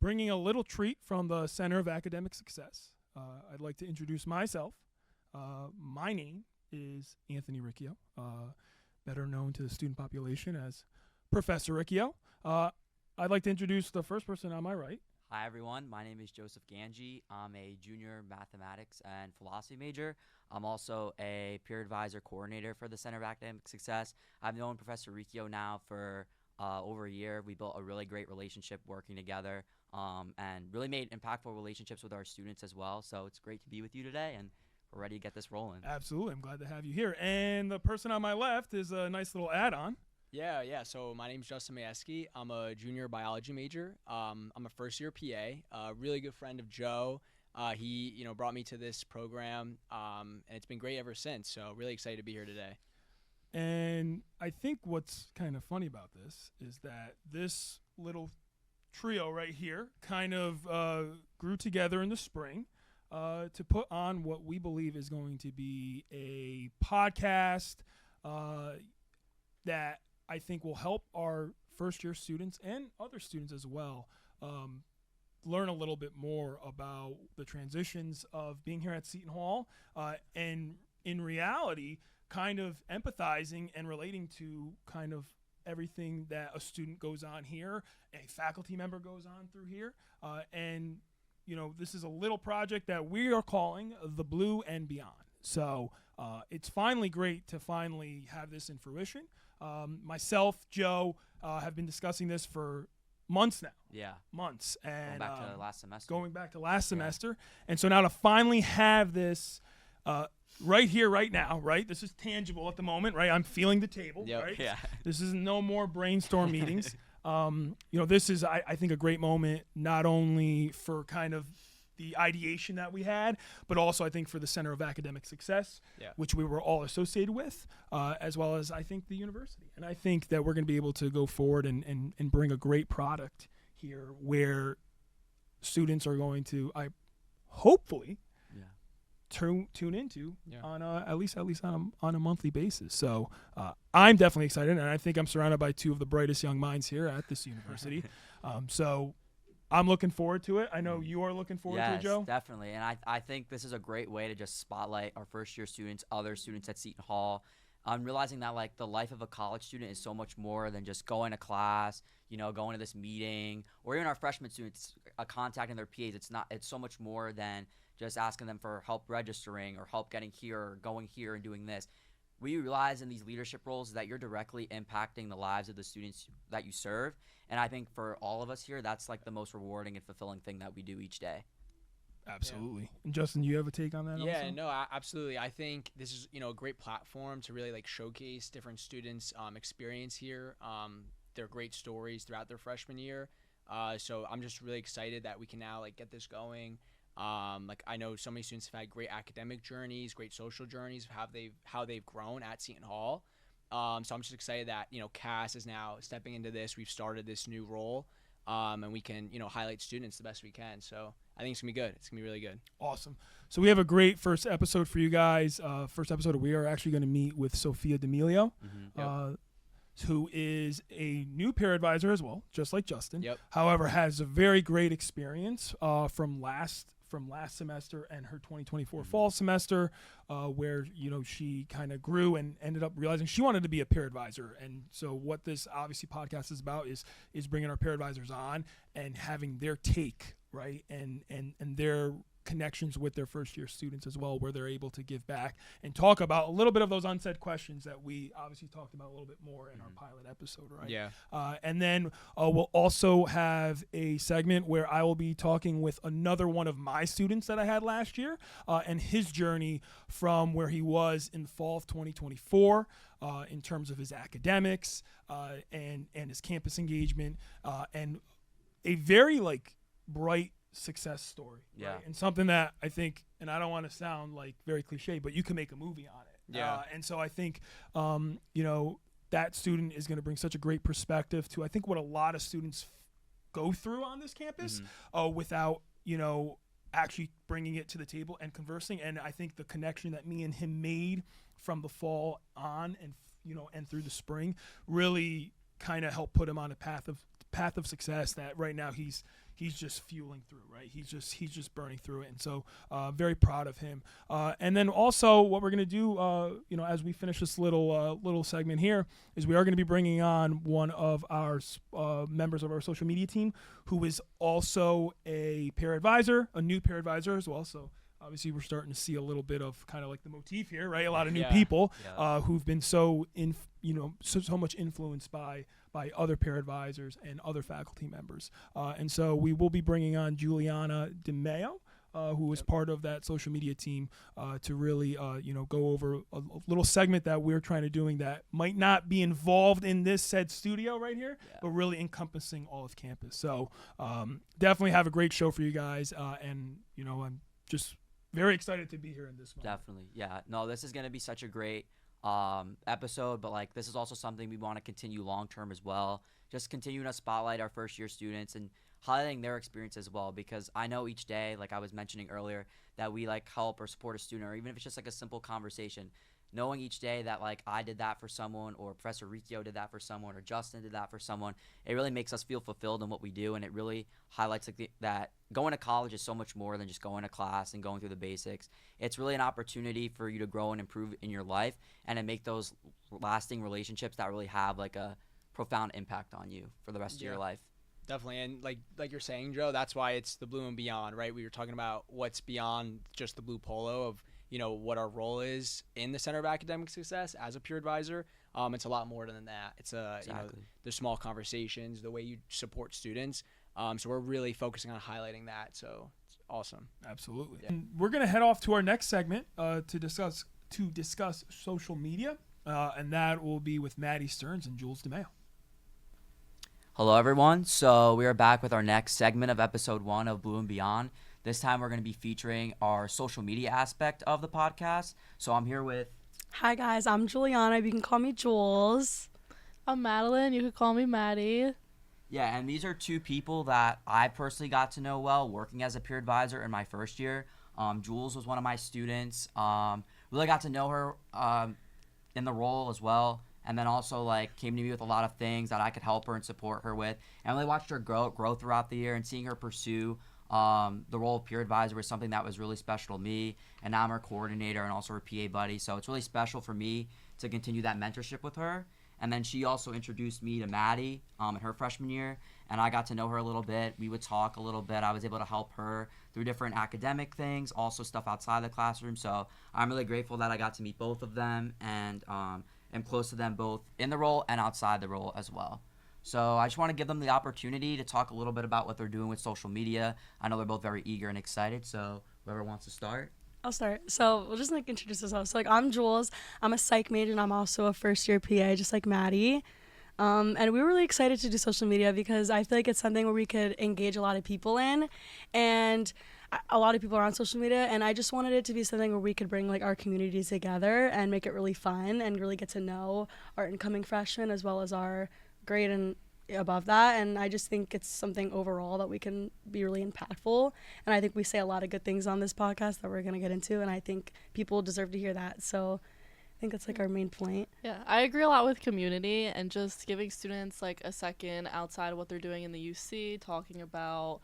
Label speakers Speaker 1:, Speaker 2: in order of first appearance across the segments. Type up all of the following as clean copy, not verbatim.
Speaker 1: bringing a little treat from the Center of Academic Success. I'd like to introduce myself. My name is Anthony Riccio, better known to the student population as Professor Riccio. I'd like to introduce the first person on my right.
Speaker 2: Hi, everyone. My name is Joseph Ganji. I'm a junior mathematics and philosophy major. I'm also a peer advisor coordinator for the Center of Academic Success. I've known Professor Riccio now for over a year. We built a really great relationship working together and really made impactful relationships with our students as well. So it's great to be with you today, and we're ready to get this rolling.
Speaker 1: Absolutely. I'm glad to have you here. And the person on my left is a nice little add-on.
Speaker 3: Yeah. So my name's Justin Majewski. I'm a junior biology major. I'm a first-year PA. A really good friend of Joe. He, brought me to this program, and it's been great ever since. So really excited to be here today.
Speaker 1: And I think what's kind of funny about this is that this little trio right here kind of grew together in the spring to put on what we believe is going to be a podcast that I think will help our first-year students and other students as well learn a little bit more about the transitions of being here at Seton Hall and in reality kind of empathizing and relating to kind of everything that a student goes on here, a faculty member goes on through here. And, this is a little project that we are calling the Blue and Beyond. So it's finally great to finally have this in fruition. Myself, Joe, have been discussing this for months now.
Speaker 2: Yeah.
Speaker 1: Months. And
Speaker 2: going back to last semester.
Speaker 1: Going back to last semester. And so now to finally have this right here, right now, right? This is tangible at the moment, right? I'm feeling the table, right?
Speaker 2: Yeah.
Speaker 1: This is no more brainstorm meetings. This is, I think, a great moment, not only for kind of the ideation that we had, but also I think for the Center of Academic Success, which we were all associated with, as well as I think the university. And I think that we're going to be able to go forward and bring a great product here where students are going to, hopefully, tune into on at least on a monthly basis. So I'm definitely excited, and I think I'm surrounded by two of the brightest young minds here at this university. So I'm looking forward to it. I know you are looking forward to it, Joe.
Speaker 2: Yes, definitely. And I think this is a great way to just spotlight our first-year students, other students at Seton Hall. I'm realizing that the life of a college student is so much more than just going to class, going to this meeting, or even our freshman students contacting their PAs. It's so much more than just asking them for help registering or help getting here or going here and doing this. We realize in these leadership roles that you're directly impacting the lives of the students that you serve. And I think for all of us here, that's the most rewarding and fulfilling thing that we do each day.
Speaker 1: Absolutely. Yeah. And Justin, you have a take on that also?
Speaker 3: Yeah, no, absolutely. I think this is, a great platform to really showcase different students' experience here, their great stories throughout their freshman year. So I'm just really excited that we can now get this going. I know so many students have had great academic journeys, great social journeys, how they've grown at Seton Hall. So I'm just excited that, Cass is now stepping into this. We've started this new role, and we can, highlight students the best we can. So I think it's going to be good. It's going to be really good.
Speaker 1: Awesome. So we have a great first episode for you guys. First episode, we are actually going to meet with Sophia D'Amelio, who is a new peer advisor as well, just like Justin.
Speaker 3: Yep.
Speaker 1: However, has a very great experience from last semester and her 2024 fall semester, where she kind of grew and ended up realizing she wanted to be a peer advisor. And so what this obviously podcast is about is bringing our peer advisors on and having their take, right, and their connections with their first year students as well, where they're able to give back and talk about a little bit of those unsaid questions that we obviously talked about a little bit more in our pilot episode, right?
Speaker 3: Yeah.
Speaker 1: And then we'll also have a segment where I will be talking with another one of my students that I had last year and his journey from where he was in the fall of 2024 in terms of his academics and his campus engagement and a very bright success story, right? And something that I think, and I don't want to sound very cliche, but you can make a movie on it. And so I think that student is going to bring such a great perspective to I think what a lot of students go through on this campus without actually bringing it to the table and conversing. And I think the connection that me and him made from the fall on and through the spring really kind of helped put him on a path of success that right now he's he's just fueling through, right? He's just burning through it, and so very proud of him. And then also, what we're gonna do, as we finish this little segment here, is we are gonna be bringing on one of our members of our social media team, who is also a peer advisor, a new peer advisor as well. So obviously, we're starting to see a little bit of kind of like the motif here, right? A lot of new people who've been so much influenced by other peer advisors and other faculty members. And so we will be bringing on Juliana DeMeo, who is part of that social media team, to really, go over a little segment that we're trying to doing that might not be involved in this said studio right here, but really encompassing all of campus. So definitely have a great show for you guys. And, I'm just very excited to be here in this moment.
Speaker 2: Definitely. Yeah. No, this is going to be such a great episode, but like this is also something we want to continue long term as well. Just continuing to spotlight our first year students and highlighting their experience as well, because I know each day, like I was mentioning earlier, that we like help or support a student, or even if it's just like a simple conversation, knowing each day that like I did that for someone, or Professor Riccio did that for someone, or Justin did that for someone, it really makes us feel fulfilled in what we do, and it really highlights like that going to college is so much more than just going to class and going through the basics. It's really an opportunity for you to grow and improve in your life, and to make those lasting relationships that really have like a profound impact on you for the rest of your life.
Speaker 3: Definitely. And like you're saying, Joe, that's why it's the blue and beyond, right? We were talking about what's beyond just the blue polo of, what our role is in the Center of Academic Success as a peer advisor. It's a lot more than that. It's the small conversations, the way you support students. So we're really focusing on highlighting that. So it's awesome.
Speaker 1: Absolutely. Yeah. And we're going to head off to our next segment to discuss social media, and that will be with Maddie Stearns and Jules DeMeo.
Speaker 2: Hello, everyone. So we are back with our next segment of episode 1 of Blue and Beyond. This time we're going to be featuring our social media aspect of the podcast. So I'm here with...
Speaker 4: Hi, guys. I'm Juliana. You can call me Jules.
Speaker 5: I'm Madeline. You could call me Maddie.
Speaker 2: Yeah, and these are two people that I personally got to know well working as a peer advisor in my first year. Jules was one of my students. Really got to know her in the role as well. And then also like came to me with a lot of things that I could help her and support her with. And really watched her grow throughout the year, and seeing her pursue the role of peer advisor was something that was really special to me. And now I'm her coordinator and also her PA buddy. So it's really special for me to continue that mentorship with her. And then she also introduced me to Maddie in her freshman year, and I got to know her a little bit. We would talk a little bit. I was able to help her through different academic things, also stuff outside the classroom. So I'm really grateful that I got to meet both of them, and am close to them both in the role and outside the role as well. So I just want to give them the opportunity to talk a little bit about what they're doing with social media. I know they're both very eager and excited, so whoever wants to start.
Speaker 4: I'll start. So we'll just introduce ourselves. So I'm Jules. I'm a psych major, and I'm also a first year PA, just like Maddie. And we were really excited to do social media because I feel like it's something where we could engage a lot of people in, and a lot of people are on social media, and I just wanted it to be something where we could bring our communities together and make it really fun and really get to know our incoming freshmen as well as our grade and above that. And I just think it's something overall that we can be really impactful, and I think we say a lot of good things on this podcast that we're going to get into, and I think people deserve to hear that. So I think that's our main point.
Speaker 5: Yeah, I agree a lot with community and just giving students a second outside of what they're doing in the UC, talking about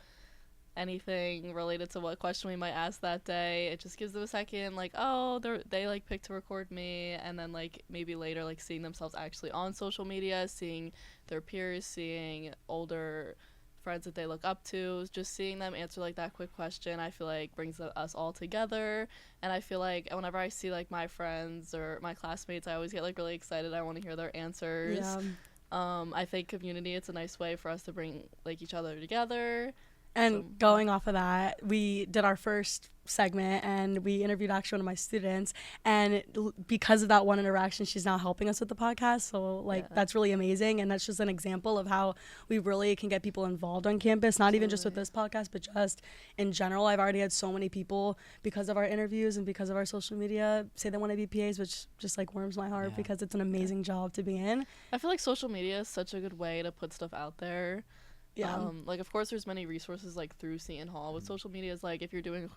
Speaker 5: anything related to what question we might ask that day. It just gives them a second, they pick to record me, and then maybe later seeing themselves actually on social media, seeing their peers, seeing older friends that they look up to, just seeing them answer that quick question, I feel brings us all together. And I feel whenever I see my friends or my classmates, I always get really excited. I want to hear their answers.
Speaker 4: Yeah.
Speaker 5: I think community, it's a nice way for us to bring each other together.
Speaker 4: And going off of that, we did our first segment, and we interviewed actually one of my students, and because of that one interaction, she's now helping us with the podcast. So that's really amazing, and that's just an example of how we really can get people involved on campus, not even just with this podcast, but just in general. I've already had so many people, because of our interviews and because of our social media, say they want to be PAs, which just warms my heart because it's an amazing job to be in.
Speaker 5: I feel social media is such a good way to put stuff out there. Yeah. Of course, there's many resources through Seton Hall. With social media, is if you're doing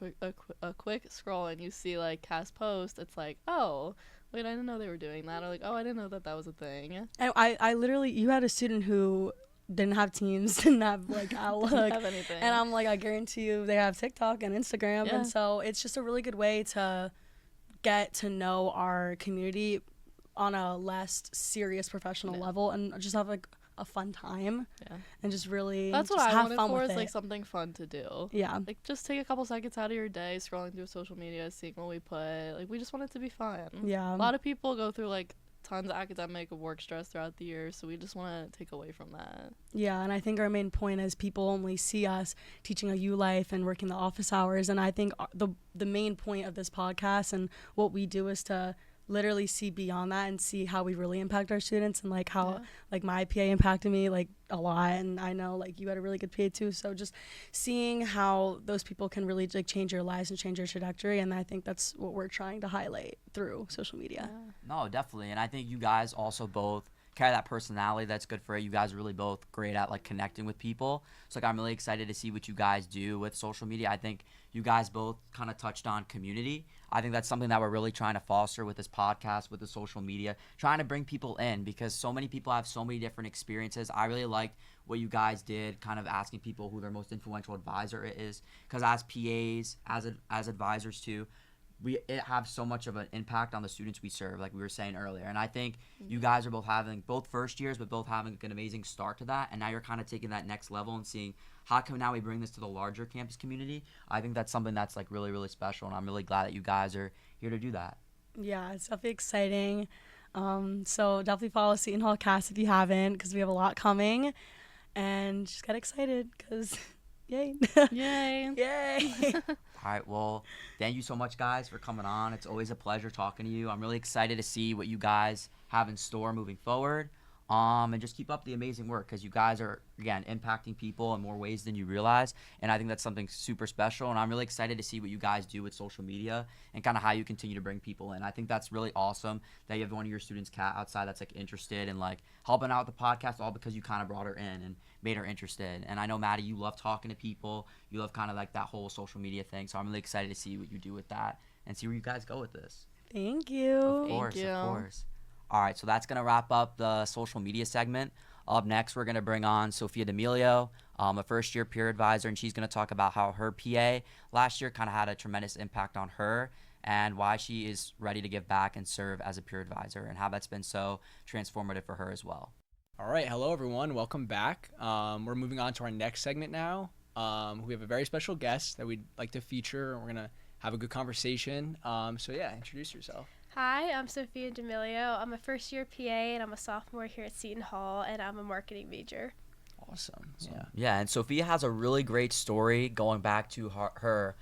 Speaker 5: a quick scroll and you see Cass post, it's oh, wait, I didn't know they were doing that. Or oh, I didn't know that was a thing.
Speaker 4: And I literally, you had a student who didn't have Teams, didn't have like Outlook.
Speaker 5: Have anything.
Speaker 4: And I'm like, I guarantee you they have TikTok and Instagram.
Speaker 5: Yeah.
Speaker 4: And so it's just a really good way to get to know our community on a less serious professional level and just have like a fun time.
Speaker 5: Yeah.
Speaker 4: And just really
Speaker 5: That's what
Speaker 4: just
Speaker 5: I
Speaker 4: have
Speaker 5: wanted
Speaker 4: fun
Speaker 5: for
Speaker 4: with
Speaker 5: is
Speaker 4: it.
Speaker 5: like something fun to do.
Speaker 4: Yeah.
Speaker 5: Like just take a couple seconds out of your day scrolling through social media, seeing what we put. Like we just want it to be fun.
Speaker 4: Yeah.
Speaker 5: A lot of people go through like tons of academic work stress throughout the year, so we just want to take away from that.
Speaker 4: Yeah, and I think our main point is people only see us teaching a U Life and working the office hours, and I think the main point of this podcast and what we do is to literally see beyond that and see how we really impact our students and like how like my PA impacted me like a lot, and I know like you had a really good PA too, so just seeing how those people can really like change your lives and change your trajectory, and I think that's what we're trying to highlight through social media.
Speaker 2: No, definitely. And I think you guys also both carry that personality that's good for it. You guys are really both great at like connecting with people. So like I'm really excited to see what you guys do with social media. I think you guys both kind of touched on community. I think that's something that we're really trying to foster with this podcast, with the social media, trying to bring people in because so many people have so many different experiences. I really liked what you guys did, kind of asking people who their most influential advisor is, because as PAs, as advisors too, it have so much of an impact on the students we serve, like we were saying earlier. And I think you guys are both first years, but both having an amazing start to that. And now you're kind of taking that next level and seeing how can now we bring this to the larger campus community. I think that's something that's like really, really special. And I'm really glad that you guys are here to do that.
Speaker 4: Yeah, it's definitely exciting. So definitely follow Seton Hall Cast if you haven't, because we have a lot coming. And just get excited because yay.
Speaker 5: Yay.
Speaker 4: Yay.
Speaker 2: All right, well, thank you so much, guys, for coming on. It's always a pleasure talking to you. I'm really excited to see what you guys have in store moving forward. And just keep up the amazing work because you guys are, again, impacting people in more ways than you realize. And I think that's something super special. And I'm really excited to see what you guys do with social media and kind of how you continue to bring people in. I think that's really awesome that you have one of your students, Kat, outside that's like interested in like helping out with the podcast, all because you kind of brought her in and made her interested. And I know, Maddie, you love talking to people. You love kind of like that whole social media thing. So I'm really excited to see what you do with that and see where you guys go with this.
Speaker 4: Thank you.
Speaker 2: Of course,
Speaker 5: you.
Speaker 2: of course. All right, so that's going to wrap up the social media segment. Up next, we're going to bring on Sophia D'Amelio, a first-year peer advisor, and she's going to talk about how her PA last year kind of had a tremendous impact on her and why she is ready to give back and serve as a peer advisor and how that's been so transformative for her as well.
Speaker 3: All right, hello everyone, welcome back. We're moving on to our next segment now. We have a very special guest that we'd like to feature, and we're going to have a good conversation. So yeah, introduce yourself.
Speaker 6: Hi, I'm Sophia D'Amelio. I'm a first-year PA, and I'm a sophomore here at Seton Hall, and I'm a marketing major.
Speaker 3: Awesome. Yeah.
Speaker 2: Yeah, and Sophia has a really great story going back to her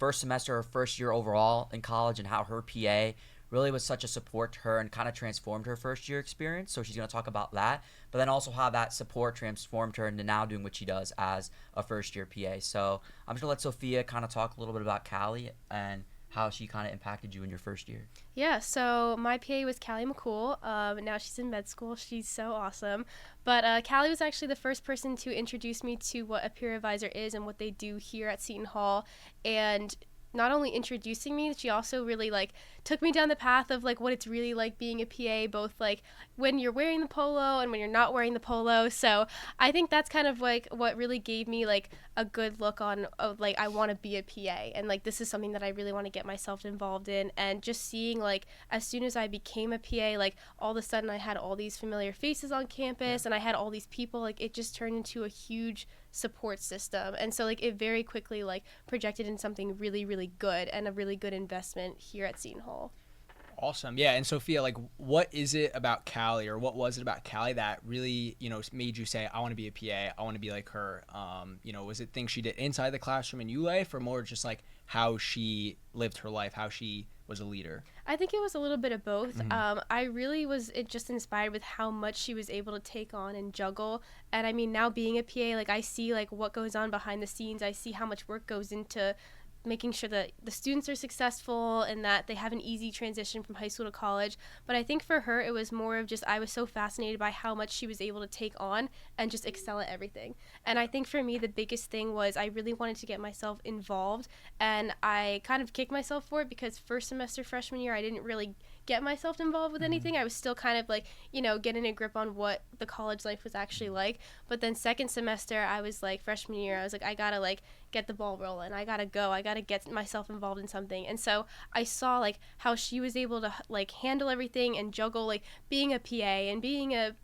Speaker 2: first semester, her first year overall in college, and how her PA really was such a support to her and kind of transformed her first year experience. So she's going to talk about that, but then also how that support transformed her into now doing what she does as a first year PA. So I'm just going to let Sophia kind of talk a little bit about Callie and how she kind of impacted you in your first year.
Speaker 6: Yeah, so my PA was Callie McCool. Now she's in med school. She's so awesome. But Callie was actually the first person to introduce me to what a peer advisor is and what they do here at Seton Hall. And not only introducing me, she also really like took me down the path of like what it's really like being a PA, both like when you're wearing the polo and when you're not wearing the polo. So I think that's kind of like what really gave me like a good look on like I want to be a PA, and like this is something that I really want to get myself involved in. And just seeing like as soon as I became a PA, like all of a sudden I had all these familiar faces on campus and I had all these people, like it just turned into a huge support system. And so like it very quickly like projected in something really, really good and a really good investment here at Seton Hall.
Speaker 3: Awesome. Yeah. And Sophia, like, what is it about Callie, or what was it about Callie that really, made you say, I want to be a PA, I want to be like her? Was it things she did inside the classroom in ULife, or more just like how she lived her life, how she was a leader?
Speaker 6: I think it was a little bit of both. I really was just inspired with how much she was able to take on and juggle. And I mean, now being a PA, like I see like what goes on behind the scenes. I see how much work goes into making sure that the students are successful and that they have an easy transition from high school to college. But I think for her, it was more of just, I was so fascinated by how much she was able to take on and just excel at everything. And I think for me, the biggest thing was I really wanted to get myself involved, and I kind of kicked myself for it because first semester freshman year, I didn't really get myself involved with anything. I was still kind of like, getting a grip on what the college life was actually like. But then second semester, I was like, freshman year, I was like, I gotta like get the ball rolling. I gotta go. I gotta get myself involved in something. And so I saw like how she was able to like handle everything and juggle like being a PA and being a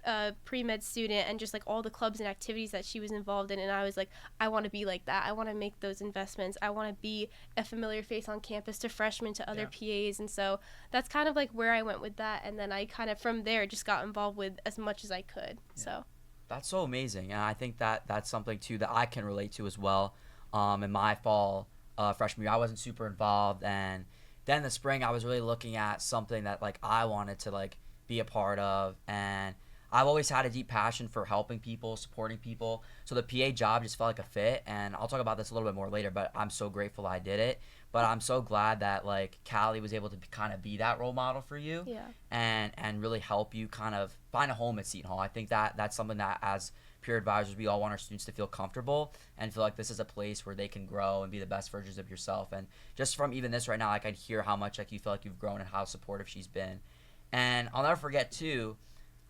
Speaker 6: pre-med student and just like all the clubs and activities that she was involved in. And I was like, I want to be like that. I want to make those investments. I want to be a familiar face on campus to freshmen, to other PAs. And so that's kind of like where I went with that. And then I kind of from there just got involved with as much as I could. So
Speaker 2: That's so amazing, and I think that that's something too that I can relate to as well. In my fall freshman year, I wasn't super involved, and then in the spring, I was really looking at something that like I wanted to like be a part of, and I've always had a deep passion for helping people, supporting people. So the PA job just felt like a fit, and I'll talk about this a little bit more later. But I'm so grateful I did it. But I'm so glad that like Callie was able to kind of be that role model for you, and really help you kind of find a home at Seton Hall. I think that that's something that as peer advisors, we all want our students to feel comfortable and feel like this is a place where they can grow and be the best versions of yourself. And just from even this right now, I can hear how much like you feel like you've grown and how supportive she's been. And I'll never forget too,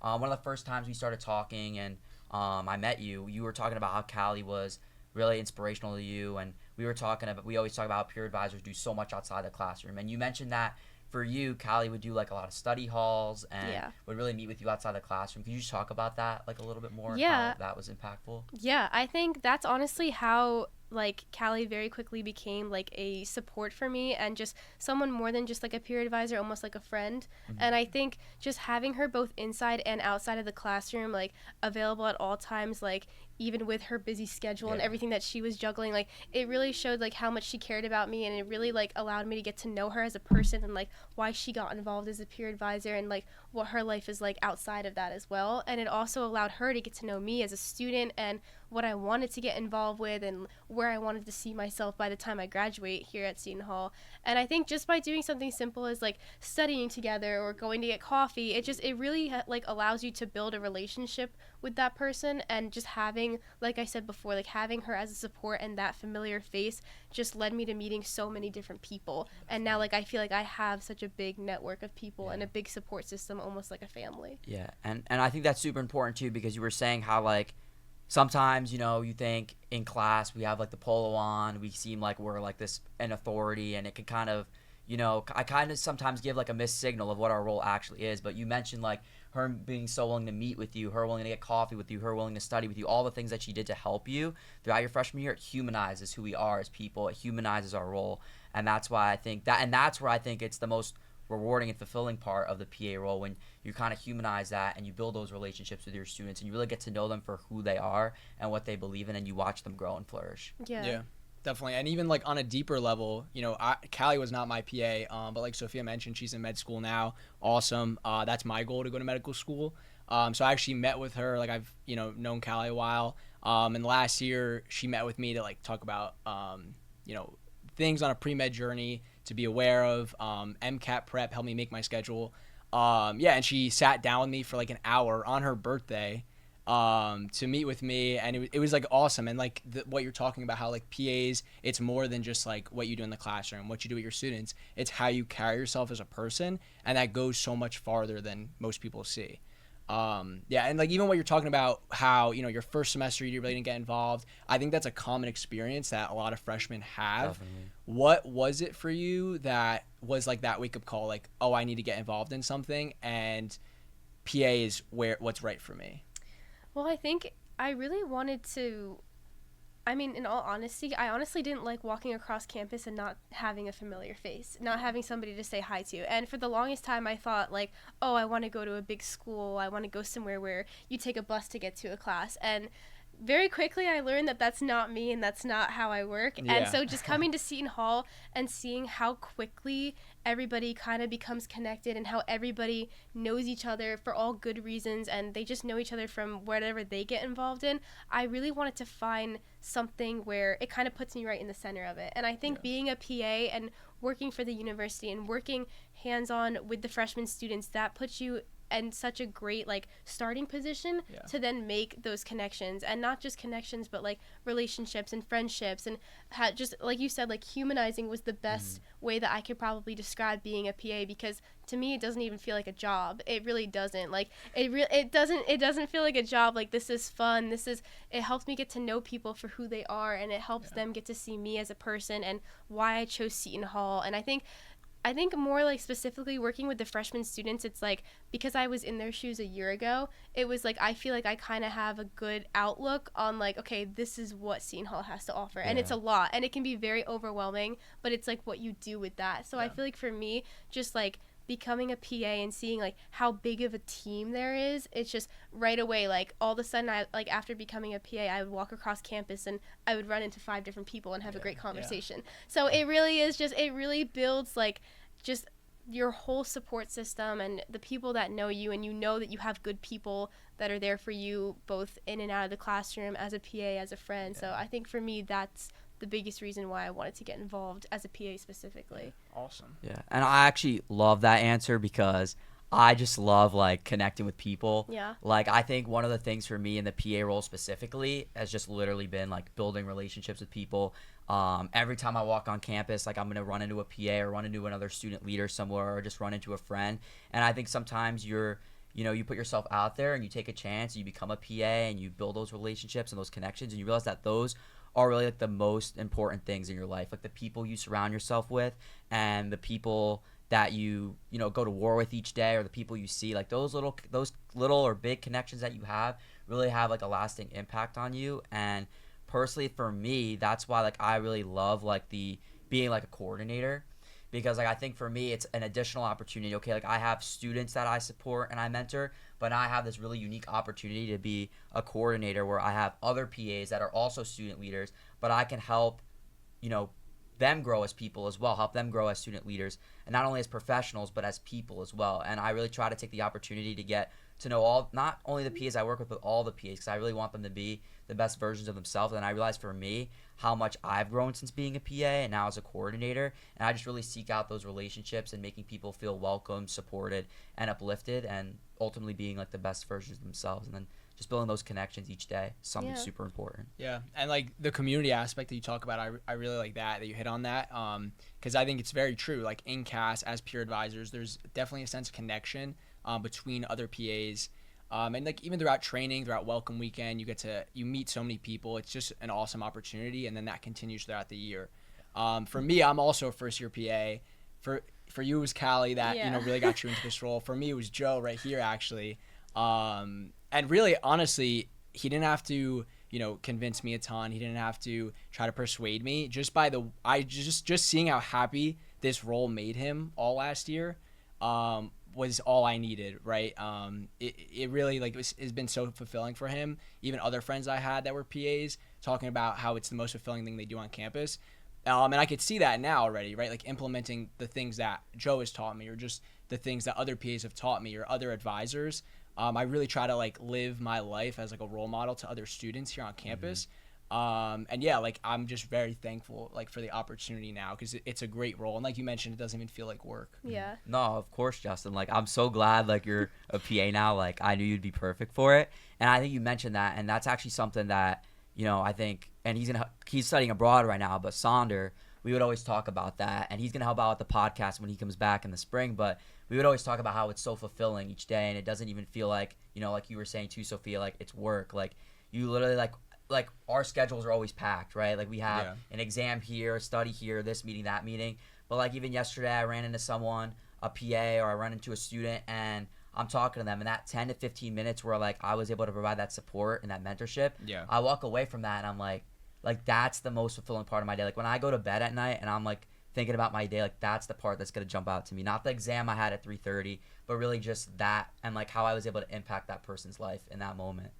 Speaker 2: one of the first times we started talking and I met you, you were talking about how Callie was really inspirational to you, and we always talk about how peer advisors do so much outside the classroom. And you mentioned that for you, Callie would do like a lot of study halls and would really meet with you outside the classroom. Could you just talk about that like a little bit more?
Speaker 6: Yeah.
Speaker 2: How that was impactful?
Speaker 6: Yeah, I think that's honestly how like Callie very quickly became like a support for me and just someone more than just like a peer advisor, almost like a friend. And I think just having her both inside and outside of the classroom, like available at all times, like even with her busy schedule and everything that she was juggling, like it really showed like how much she cared about me, and it really like allowed me to get to know her as a person and like why she got involved as a peer advisor and like what her life is like outside of that as well. And it also allowed her to get to know me as a student and what I wanted to get involved with and where I wanted to see myself by the time I graduate here at Seton Hall. And I think just by doing something simple as like studying together or going to get coffee, it really like allows you to build a relationship with that person. And just having, like I said before, like having her as a support and that familiar face just led me to meeting so many different people. And now like I feel like I have such a big network of people and a big support system, almost like a family.
Speaker 2: Yeah, and I think that's super important too, because you were saying how like sometimes, you think in class we have like the polo on, we seem like we're like this an authority, and it can kind of, I kind of sometimes give like a missed signal of what our role actually is. But you mentioned like her being so willing to meet with you, her willing to get coffee with you, her willing to study with you, all the things that she did to help you throughout your freshman year. It humanizes who we are as people. It humanizes our role. And that's why I think that, and that's where I think it's the most rewarding and fulfilling part of the PA role, when you kind of humanize that and you build those relationships with your students and you really get to know them for who they are and what they believe in, and you watch them grow and flourish.
Speaker 3: Yeah, definitely. And even like on a deeper level, Callie was not my PA, but like Sophia mentioned, she's in med school now. Awesome. That's my goal, to go to medical school. So I actually met with her. Like I've known Callie a while. And last year she met with me to like talk about things on a pre-med journey to be aware of. MCAT prep helped me make my schedule. And she sat down with me for like an hour on her birthday to meet with me, and it was like awesome. And like what you're talking about, how like PAs, it's more than just like what you do in the classroom, what you do with your students. It's how you carry yourself as a person, and that goes so much farther than most people see. And like even what you're talking about, how your first semester you really didn't get involved, I think that's a common experience that a lot of freshmen have.
Speaker 2: Definitely.
Speaker 3: What was it for you that was like that wake up call, like, oh, I need to get involved in something, and PA is what's right for me?
Speaker 6: Well, I think I really wanted to, in all honesty, I honestly didn't like walking across campus and not having a familiar face, not having somebody to say hi to. And for the longest time, I thought like, oh, I want to go to a big school. I want to go somewhere where you take a bus to get to a class. And very quickly, I learned that that's not me and that's not how I work.
Speaker 3: Yeah.
Speaker 6: And so just coming to Seton Hall and seeing how quickly everybody kind of becomes connected and how everybody knows each other for all good reasons, and they just know each other from whatever they get involved in, I really wanted to find something where it kind of puts me right in the center of it. And I think being a PA and working for the university and working hands-on with the freshman students, that puts you and such a great like starting position
Speaker 3: Yeah.
Speaker 6: to then make those connections, and not just connections but like relationships and friendships, and just like you said, like humanizing was the best way that I could probably describe being a PA, because to me it doesn't even feel like a job. It really doesn't. Like it doesn't feel like a job. Like this is fun. It helps me get to know people for who they are, and it helps them get to see me as a person and why I chose Seton Hall. And I think more like specifically working with the freshman students, it's like because I was in their shoes a year ago, it was like I feel like I kind of have a good outlook on like, okay, this is what Seton Hall has to offer. And it's a lot, and it can be very overwhelming, but it's like what you do with that. So I feel like for me, just like becoming a PA and seeing like how big of a team there is, it's just right away, like all of a sudden I like after becoming a PA, I would walk across campus and I would run into 5 different people and have a great conversation. So it really is just, it really builds like just your whole support system and the people that know you, and you know that you have good people that are there for you both in and out of the classroom, as a PA, as a friend. So I think for me that's the biggest reason why I wanted to get involved as a PA specifically.
Speaker 3: Awesome.
Speaker 2: Yeah, and I actually love that answer because I just love like connecting with people.
Speaker 6: Yeah.
Speaker 2: Like I think one of the things for me in the PA role specifically has just literally been like building relationships with people. Every time I walk on campus, like I'm gonna run into a PA or run into another student leader somewhere, or just run into a friend. And I think sometimes you put yourself out there and you take a chance, and you become a PA and you build those relationships and those connections, and you realize that those are really like the most important things in your life, like the people you surround yourself with and the people that you go to war with each day, or the people you see, like those little or big connections that you have really have like a lasting impact on you. And personally for me, that's why like I really love like the being like a coordinator, because like I think for me it's an additional opportunity. Okay, like I have students that I support and I mentor, but I have this really unique opportunity to be a coordinator where I have other PAs that are also student leaders, but I can help, them grow as people as well, help them grow as student leaders, and not only as professionals, but as people as well. And I really try to take the opportunity to get to know not only the PAs I work with, but all the PAs, because I really want them to be the best versions of themselves. And I realize for me how much I've grown since being a PA and now as a coordinator. And I just really seek out those relationships and making people feel welcome, supported, and uplifted, and ultimately being like the best versions of themselves. And then just building those connections each day, something super important.
Speaker 3: Yeah, and like the community aspect that you talk about, I really like that you hit on that, because I think it's very true. Like in CAS, as peer advisors, there's definitely a sense of connection between other PAs, and like even throughout training, throughout Welcome Weekend, you meet so many people. It's just an awesome opportunity, and then that continues throughout the year. For me, I'm also a first year PA. For you, it was Callie that really got you into this role. For me, it was Joe right here actually. And really, honestly, he didn't have to, convince me a ton. He didn't have to try to persuade me. Just seeing how happy this role made him all last year, was all I needed, right? It really has been so fulfilling for him. Even other friends I had that were PAs talking about how it's the most fulfilling thing they do on campus. And I could see that now already, right? Like implementing the things that Joe has taught me, or just the things that other PAs have taught me, or other advisors. I really try to like live my life as like a role model to other students here on campus. And yeah, like I'm just very thankful like for the opportunity now, because it's a great role. And like you mentioned, it doesn't even feel like work.
Speaker 6: Yeah.
Speaker 2: No, of course, Justin. Like I'm so glad like you're a PA now. Like I knew you'd be perfect for it. And I think you mentioned that, and that's actually something that, I think, and he's studying abroad right now, but Sonder, we would always talk about that, and he's going to help out with the podcast when he comes back in the spring, but we would always talk about how it's so fulfilling each day, and it doesn't even feel like, like you were saying too, Sophia, like it's work. Like you literally like our schedules are always packed, right? Like we have an exam here, a study here, this meeting, that meeting. But like even yesterday, I ran into someone, a PA, or I ran into a student, and I'm talking to them, and that 10 to 15 minutes where like I was able to provide that support and that mentorship, I walk away from that and I'm like that's the most fulfilling part of my day. Like when I go to bed at night and I'm like thinking about my day, like that's the part that's going to jump out to me. Not the exam I had at 3:30, but really just that, and like how I was able to impact that person's life in that moment.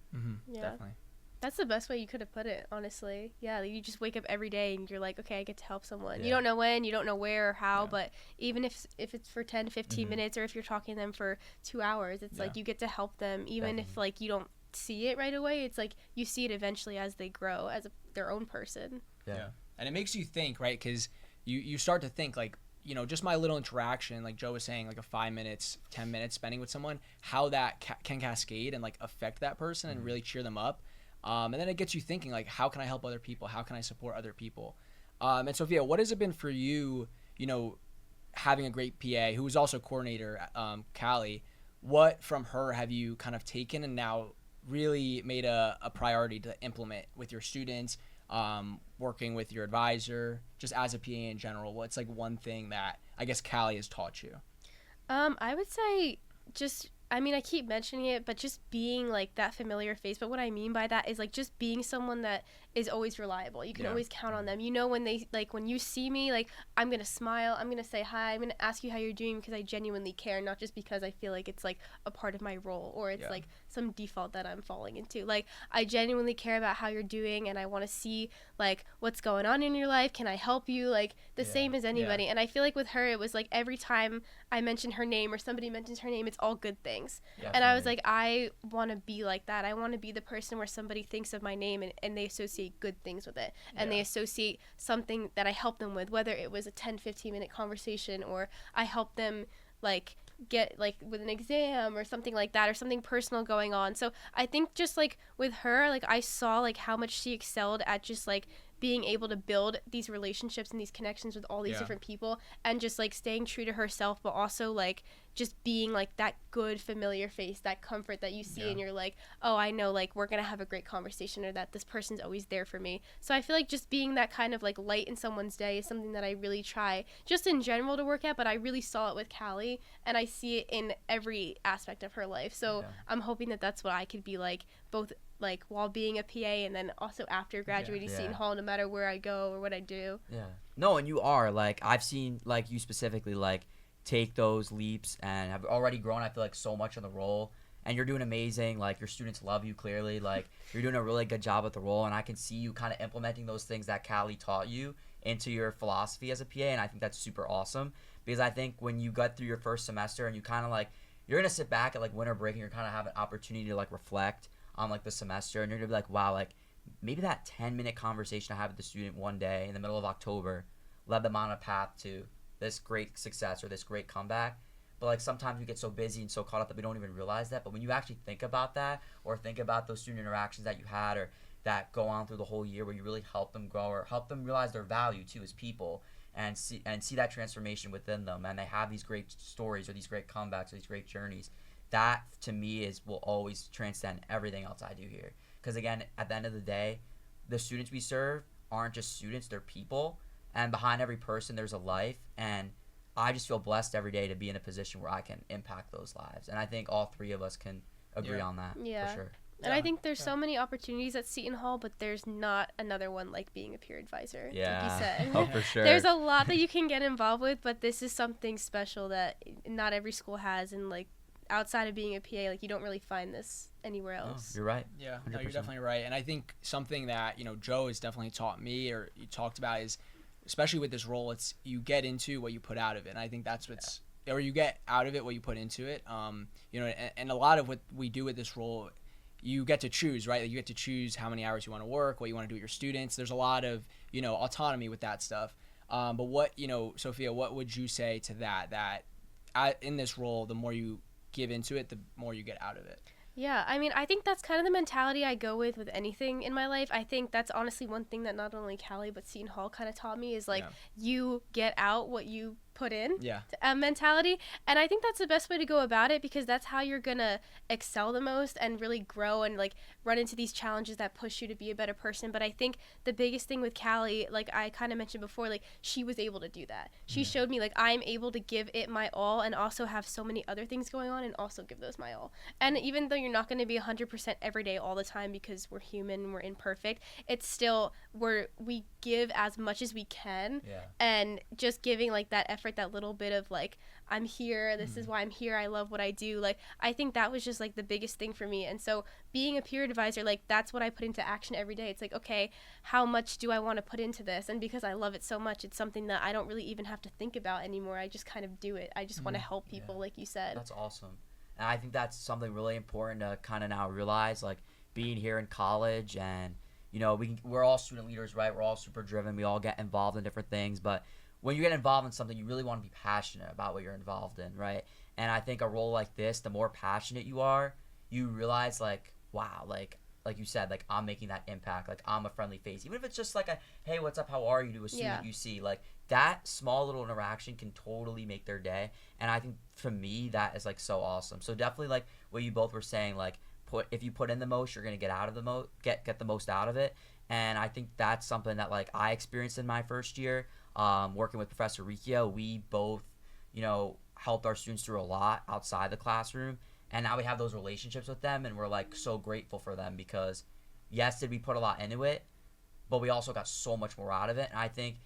Speaker 6: Yeah.
Speaker 3: Definitely.
Speaker 6: That's the best way you could have put it, honestly. Yeah, you just wake up every day and you're like, okay, I get to help someone. You don't know when, you don't know where or how, but even if it's for 10 to 15 minutes, or if you're talking to them for 2 hours, it's like you get to help them, even if like you don't see it right away. It's like you see it eventually as they grow as their own person.
Speaker 3: Yeah. And it makes you think, right? Because you start to think like, just my little interaction, like Joe was saying, like a 5 minutes, 10 minutes spending with someone, how that can cascade and like affect that person and really cheer them up. And then it gets you thinking, like, how can I help other people? How can I support other people? And Sophia, what has it been for you, having a great PA who was also coordinator, Callie? What from her have you kind of taken and now really made a priority to implement with your students, working with your advisor, just as a PA in general? What's like one thing that I guess Callie has taught you?
Speaker 6: I would say I keep mentioning it, but just being like that familiar face. But what I mean by that is like just being someone that is always reliable. You can always count on them. When you see me, like, I'm going to smile, I'm going to say hi, I'm going to ask you how you're doing because I genuinely care, not just because I feel like it's like a part of my role or it's like some default that I'm falling into. Like, I genuinely care about how you're doing and I want to see like what's going on in your life. Can I help you? Like the same as anybody. And I feel like with her, it was like every time I mention her name or somebody mentions her name, it's all good things. And I was like, I want to be like that. I want to be the person where somebody thinks of my name and they associate good things with it. And they associate something that I helped them with, whether it was a 10-15 minute conversation or I helped them like get like with an exam or something like that or something personal going on. So I think just like with her, like I saw like how much she excelled at just like being able to build these relationships and these connections with all these different people and just like staying true to herself, but also like just being like that good familiar face, that comfort that you see and you're like, oh, I know like we're gonna have a great conversation or that this person's always there for me. So I feel like just being that kind of like light in someone's day is something that I really try just in general to work at, but I really saw it with Callie and I see it in every aspect of her life. So I'm hoping that that's what I could be like, both like while being a PA and then also after graduating Seton Hall, no matter where I go or what I do.
Speaker 2: No, and you are like, I've seen like you specifically like take those leaps and have already grown, I feel like, so much in the role, and you're doing amazing. Like your students love you, clearly. Like you're doing a really good job with the role, and I can see you kind of implementing those things that Callie taught you into your philosophy as a PA, and I think that's super awesome, because I think when you got through your first semester and you kind of like, you're gonna sit back at like winter break and you're kind of have an opportunity to like reflect on like the semester, and you're gonna be like, wow, like maybe that 10-minute conversation I had with the student one day in the middle of October led them on a path to this great success or this great comeback. But like sometimes we get so busy and so caught up that we don't even realize that. But when you actually think about that, or think about those student interactions that you had or that go on through the whole year, where you really help them grow or help them realize their value too as people, and see that transformation within them, and they have these great stories or these great comebacks or these great journeys, that to me will always transcend everything else I do here. Because again, at the end of the day, the students we serve aren't just students, they're people, and behind every person there's a life, and I just feel blessed every day to be in a position where I can impact those lives. And I think all three of us can agree on that, for sure.
Speaker 6: And I think there's so many opportunities at Seton Hall, but there's not another one like being a peer advisor, like you said.
Speaker 7: Oh, for sure.
Speaker 6: There's a lot that you can get involved with, but this is something special that not every school has, and like outside of being a PA, like you don't really find this anywhere else.
Speaker 2: Oh, you're right.
Speaker 3: Yeah, no, you're definitely right. And I think something that, Joe has definitely taught me, or you talked about, is especially with this role, it's you get into what you put out of it. And I think that's what's, or you get out of it what you put into it. And a lot of what we do with this role, you get to choose, right? Like you get to choose how many hours you want to work, what you want to do with your students. There's a lot of, autonomy with that stuff. But what, Sophia, what would you say to that in this role, the more you give into it, the more you get out of it?
Speaker 6: Yeah, I mean, I think that's kind of the mentality I go with anything in my life. I think that's honestly one thing that not only Callie but Seton Hall kind of taught me is like you get out what you put in mentality. And I think that's the best way to go about it, because that's how you're gonna excel the most and really grow and like run into these challenges that push you to be a better person. But I think the biggest thing with Callie, like I kind of mentioned before, like she was able to do that. She showed me like I'm able to give it my all and also have so many other things going on and also give those my all. And even though you're not going to be 100% every day all the time, because we're human, we're imperfect, it's still we give as much as we can. And just giving like that effort, that little bit of like, I'm here, this is why I'm here, I love what I do. Like I think that was just like the biggest thing for me. And so being a peer advisor, like that's what I put into action every day. It's like, okay, how much do I want to put into this? And because I love it so much, it's something that I don't really even have to think about anymore. I just kind of do it. I just want to help people, like you said.
Speaker 2: That's awesome. And I think that's something really important to kind of now realize, like being here in college, and we're all student leaders, right? We're all super driven. We all get involved in different things, but when you get involved in something, you really want to be passionate about what you're involved in, right? And I think a role like this, the more passionate you are, you realize like, wow, like you said, like I'm making that impact, like I'm a friendly face, even if it's just like a hey, what's up, how are you, to a student you see, like that small little interaction can totally make their day. And I think for me that is like so awesome. So definitely like what you both were saying, like if you put in the most, you're gonna get out of the most, get the most out of it. And I think that's something that like I experienced in my first year, working with Professor Riccio. We both, you know, helped our students through a lot outside the classroom, and now we have those relationships with them, and we're like so grateful for them because yes, did we put a lot into it, but we also got so much more out of it. And I think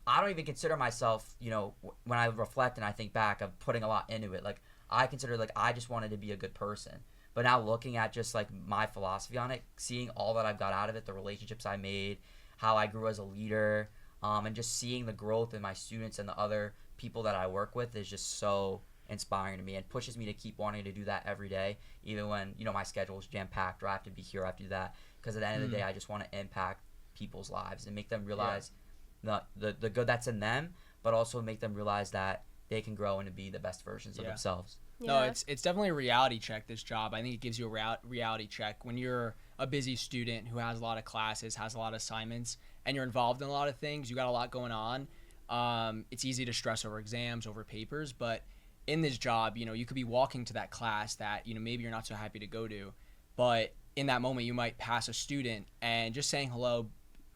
Speaker 2: I don't even consider myself, you know, when I reflect and I think back of putting a lot into it, like I consider like I just wanted to be a good person. But now looking at just like my philosophy on it, seeing all that I've got out of it, the relationships I made, how I grew as a leader, and just seeing the growth in my students and the other people that I work with is just so inspiring to me and pushes me to keep wanting to do that every day, even when, you know, my schedule is jam-packed or I have to be here, I have to do that. Because at the end of the day, I just want to impact people's lives and make them realize the good that's in them, but also make them realize that they can grow and to be the best versions of themselves.
Speaker 3: No, it's definitely a reality check, this job. I think it gives you a reality check when you're a busy student who has a lot of classes, has a lot of assignments, and you're involved in a lot of things. You got a lot going on. It's easy to stress over exams, over papers, but in this job, you know, you could be walking to that class that, you know, maybe you're not so happy to go to, but in that moment you might pass a student and just saying hello,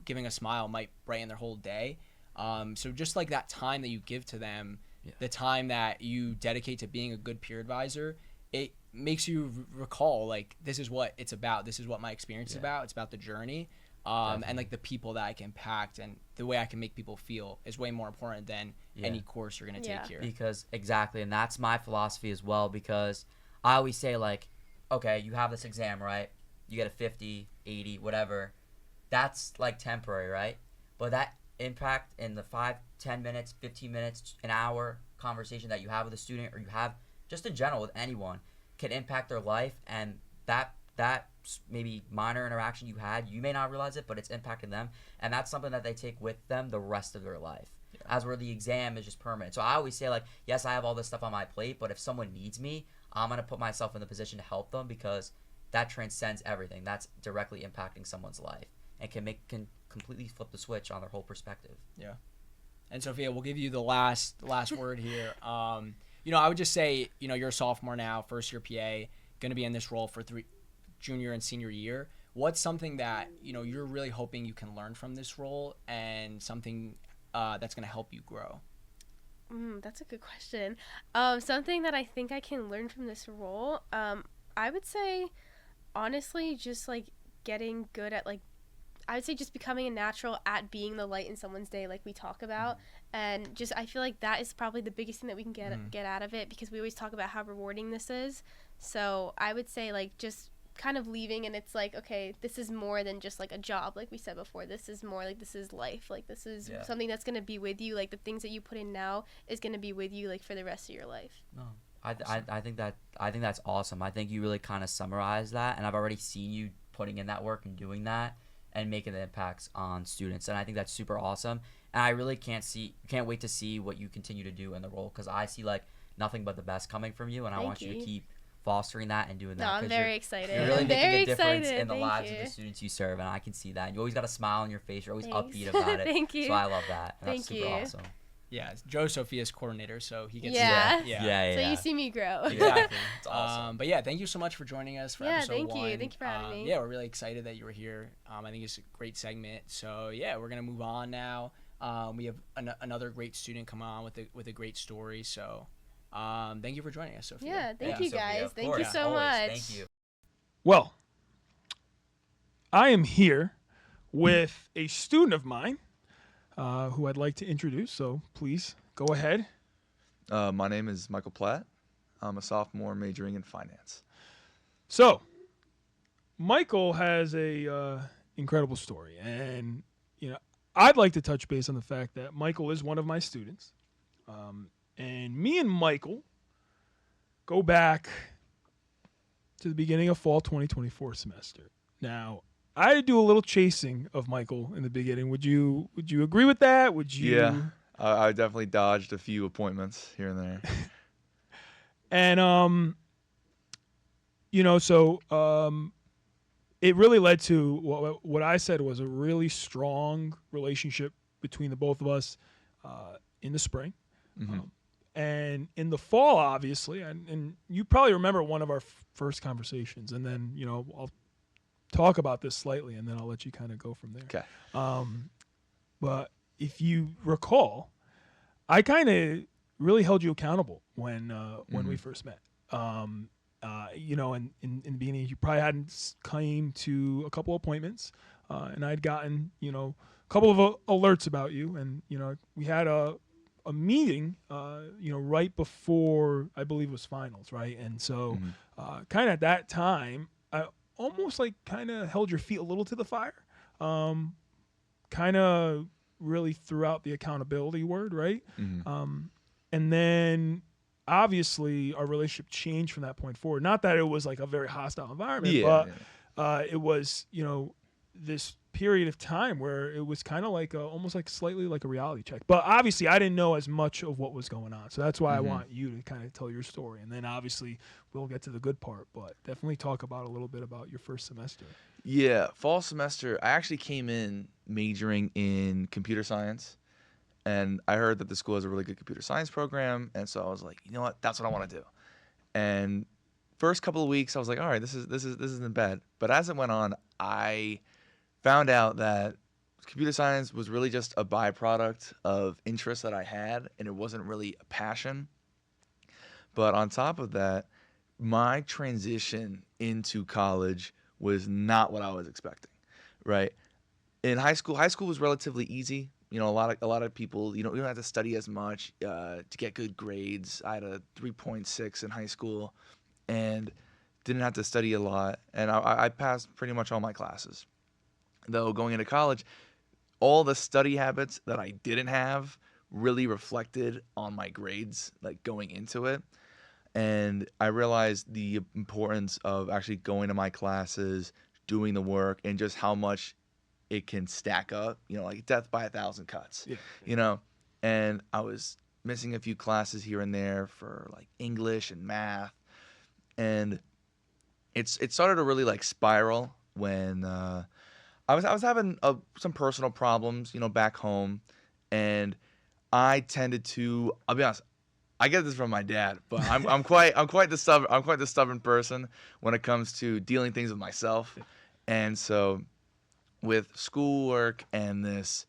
Speaker 3: giving a smile might brighten their whole day. So just like that time that you give to them, the time that you dedicate to being a good peer advisor, it makes you recall like this is what it's about. This is what my experience is about. It's about the journey, and like the people that I can impact and the way I can make people feel is way more important than any course you're gonna take here.
Speaker 2: Because exactly, and that's my philosophy as well. Because I always say like, okay, you have this exam, right? You get a 50, 80, whatever. That's like temporary, right? But that impact in the 5, 10 minutes, 15 minutes, an hour conversation that you have with a student, or you have just in general with anyone, can impact their life. And that maybe minor interaction you had, you may not realize it, but it's impacting them, and that's something that they take with them the rest of their life. As where the exam is just permanent. So I always say like, yes, I have all this stuff on my plate, but if someone needs me, I'm gonna put myself in the position to help them, because that transcends everything. That's directly impacting someone's life and can completely flip the switch on their whole perspective.
Speaker 3: Yeah. And Sophia, we'll give you the last word here. You know, I would just say, you know, you're a sophomore now, first year PA, going to be in this role for junior and senior year. What's something that, you know, you're really hoping you can learn from this role, and something that's going to help you grow?
Speaker 6: That's a good question. Something that I think I can learn from this role, I would say, honestly, just like getting good at like, I would say just becoming a natural at being the light in someone's day, like we talk about. And just, I feel like that is probably the biggest thing that we can get out of it, because we always talk about how rewarding this is. So I would say like just kind of leaving, and it's like, okay, this is more than just like a job, like we said before. This is more like, this is life. Like this is something that's going to be with you. Like the things that you put in now is going to be with you like for the rest of your life.
Speaker 2: No. I think that's awesome. I think you really kind of summarized that, and I've already seen you putting in that work and doing that and making the impacts on students, and I think that's super awesome. And I really can't wait to see what you continue to do in the role, because I see like nothing but the best coming from you, and I want you to keep fostering that and doing that.
Speaker 6: No, I'm very excited.
Speaker 2: You're really
Speaker 6: I'm
Speaker 2: making
Speaker 6: very
Speaker 2: a difference
Speaker 6: excited.
Speaker 2: in the lives of the students you serve, and I can see that. You always got a smile on your face. You're always upbeat about it.
Speaker 6: Thank you.
Speaker 2: So I love that. And that's
Speaker 6: Thank
Speaker 2: super
Speaker 6: you.
Speaker 2: awesome.
Speaker 3: Yeah, Joe's Sophia's coordinator, so he gets
Speaker 6: Yeah. So you see me grow.
Speaker 3: Exactly.
Speaker 2: It's awesome.
Speaker 3: But yeah, thank you so much for joining us for episode 1.
Speaker 6: Thank you for having me.
Speaker 3: Yeah, we're really excited that you were here. I think it's a great segment. So yeah, we're gonna move on now. We have another great student come on with a great story. So thank you for joining us, Sophia.
Speaker 6: Yeah, thank you guys.
Speaker 2: Sophia,
Speaker 6: Thank you so much.
Speaker 2: Thank you.
Speaker 1: Well, I am here with a student of mine who I'd like to introduce, so please go ahead.
Speaker 7: My name is Michael Platt. I'm a sophomore majoring in finance.
Speaker 1: So, Michael has a incredible story, and you know, I'd like to touch base on the fact that Michael is one of my students, and me and Michael go back to the beginning of fall 2024 semester. Now, I do a little chasing of Michael in the beginning. Would you agree with that? Would you?
Speaker 7: Yeah, I definitely dodged a few appointments here and there.
Speaker 1: And it really led to what I said was a really strong relationship between the both of us in the spring.
Speaker 7: Mhm.
Speaker 1: And in the fall, obviously, and you probably remember one of our first conversations, and then, I'll talk about this slightly, and then I'll let you kind of go from there.
Speaker 7: Okay.
Speaker 1: But if you recall, I kind of really held you accountable when we first met. In the beginning, you probably hadn't came to a couple appointments, and I'd gotten, a couple of alerts about you, and, we had a meeting, right before, I believe it was finals, right? And so kind of at that time, I almost like kind of held your feet a little to the fire, kind of really threw out the accountability word, right? And then obviously our relationship changed from that point forward. Not that it was like a very hostile environment, but it was, this period of time where it was kind of like almost like slightly like a reality check. But obviously I didn't know as much of what was going on. So that's why I want you to kind of tell your story. And then obviously we'll get to the good part, but definitely talk about a little bit about your first semester.
Speaker 7: Yeah, fall semester, I actually came in majoring in computer science, and I heard that the school has a really good computer science program, and so I was like, you know what, that's what I want to do. And first couple of weeks, I was like, all right, this isn't bad. But as it went on, I found out that computer science was really just a byproduct of interest that I had, and it wasn't really a passion. But on top of that, my transition into college was not what I was expecting, right? In high school was relatively easy. A lot of people, you don't have to study as much to get good grades. I had a 3.6 in high school and didn't have to study a lot, and I passed pretty much all my classes. Though going into college, all the study habits that I didn't have really reflected on my grades, like going into it. And I realized the importance of actually going to my classes, doing the work, and just how much it can stack up, like death by 1,000 cuts, and I was missing a few classes here and there for like English and math. And it started to really like spiral when I was having some personal problems, back home, and I tended to. I'll be honest, I get this from my dad, but I'm quite the stubborn person when it comes to dealing things with myself, and so with schoolwork and this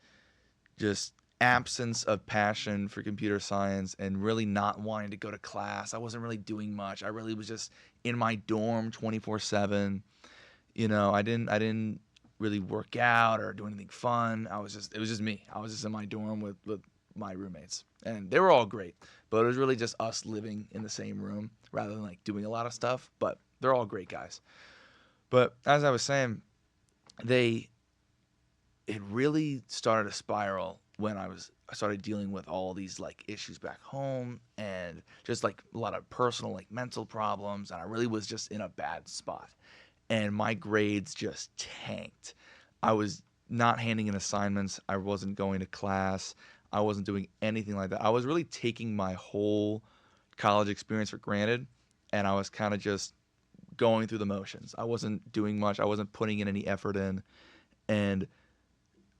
Speaker 7: just absence of passion for computer science and really not wanting to go to class, I wasn't really doing much. I really was just in my dorm 24/7. I didn't really work out or do anything fun. It was just me. I was just in my dorm with my roommates, and they were all great, but it was really just us living in the same room rather than like doing a lot of stuff. But they're all great guys. But as I was saying, it really started to spiral when I started dealing with all these like issues back home and just like a lot of personal like mental problems, and I really was just in a bad spot. And my grades just tanked. I was not handing in assignments. I wasn't going to class. I wasn't doing anything like that. I was really taking my whole college experience for granted, and I was kind of just going through the motions. I wasn't doing much. I wasn't putting in any effort in. And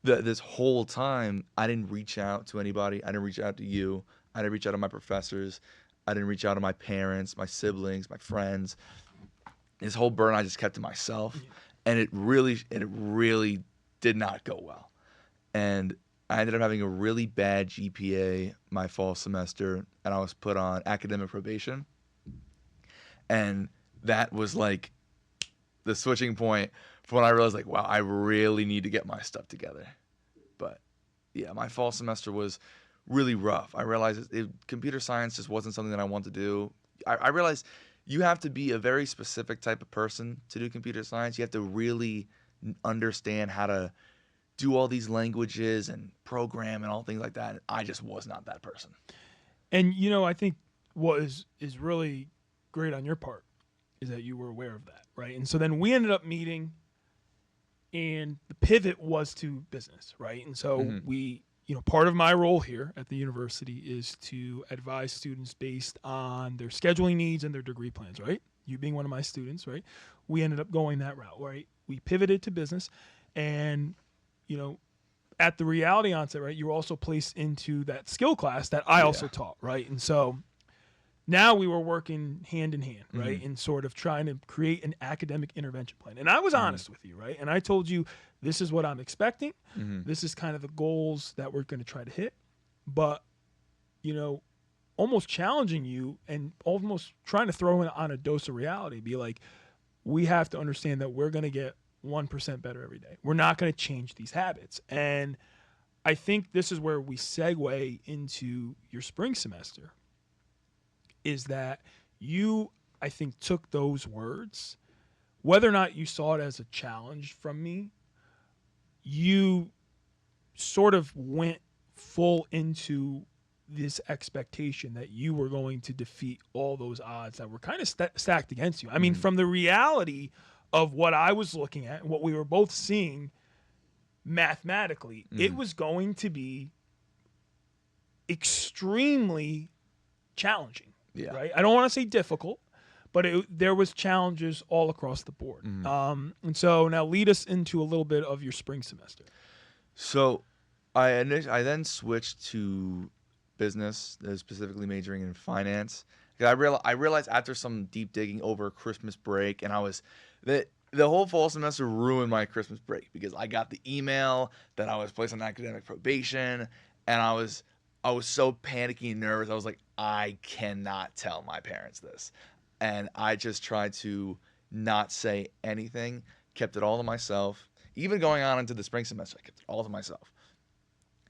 Speaker 7: this whole time, I didn't reach out to anybody. I didn't reach out to you. I didn't reach out to my professors. I didn't reach out to my parents, my siblings, my friends. This whole burden I just kept to myself, and it really did not go well. And I ended up having a really bad GPA my fall semester, and I was put on academic probation. And that was like the switching point for when I realized, like, wow, I really need to get my stuff together. But yeah, my fall semester was really rough. I realized computer science just wasn't something that I wanted to do. I realized you have to be a very specific type of person to do computer science. You have to really understand how to do all these languages and program and all things like that. And I just was not that person.
Speaker 1: And, I think what is really great on your part is that you were aware of that, right? And so then we ended up meeting, and the pivot was to business, right? And so we part of my role here at the university is to advise students based on their scheduling needs and their degree plans, right? You being one of my students, right? We ended up going that route, right? We pivoted to business, and, at the reality onset, right, you were also placed into that skill class that I also taught, right? And so now we were working hand in hand, right, and sort of trying to create an academic intervention plan. And I was honest with you, right? And I told you, this is what I'm expecting. This is kind of the goals that we're going to try to hit. But, almost challenging you and almost trying to throw in on a dose of reality, be like, we have to understand that we're going to get 1% better every day. We're not going to change these habits. And I think this is where we segue into your spring semester, is that you, I think, took those words, whether or not you saw it as a challenge from me, you sort of went full into this expectation that you were going to defeat all those odds that were kind of stacked against you. I mean, from the reality of what I was looking at and what we were both seeing mathematically, it was going to be extremely challenging, right? I don't want to say difficult, but there was challenges all across the board. And so now lead us into a little bit of your spring semester.
Speaker 7: So I then switched to business, specifically majoring in finance. I realized after some deep digging over Christmas break, and the whole fall semester ruined my Christmas break because I got the email that I was placed on academic probation, and I was so panicky and nervous. I was like, I cannot tell my parents this. And I just tried to not say anything, kept it all to myself. Even going on into the spring semester, I kept it all to myself.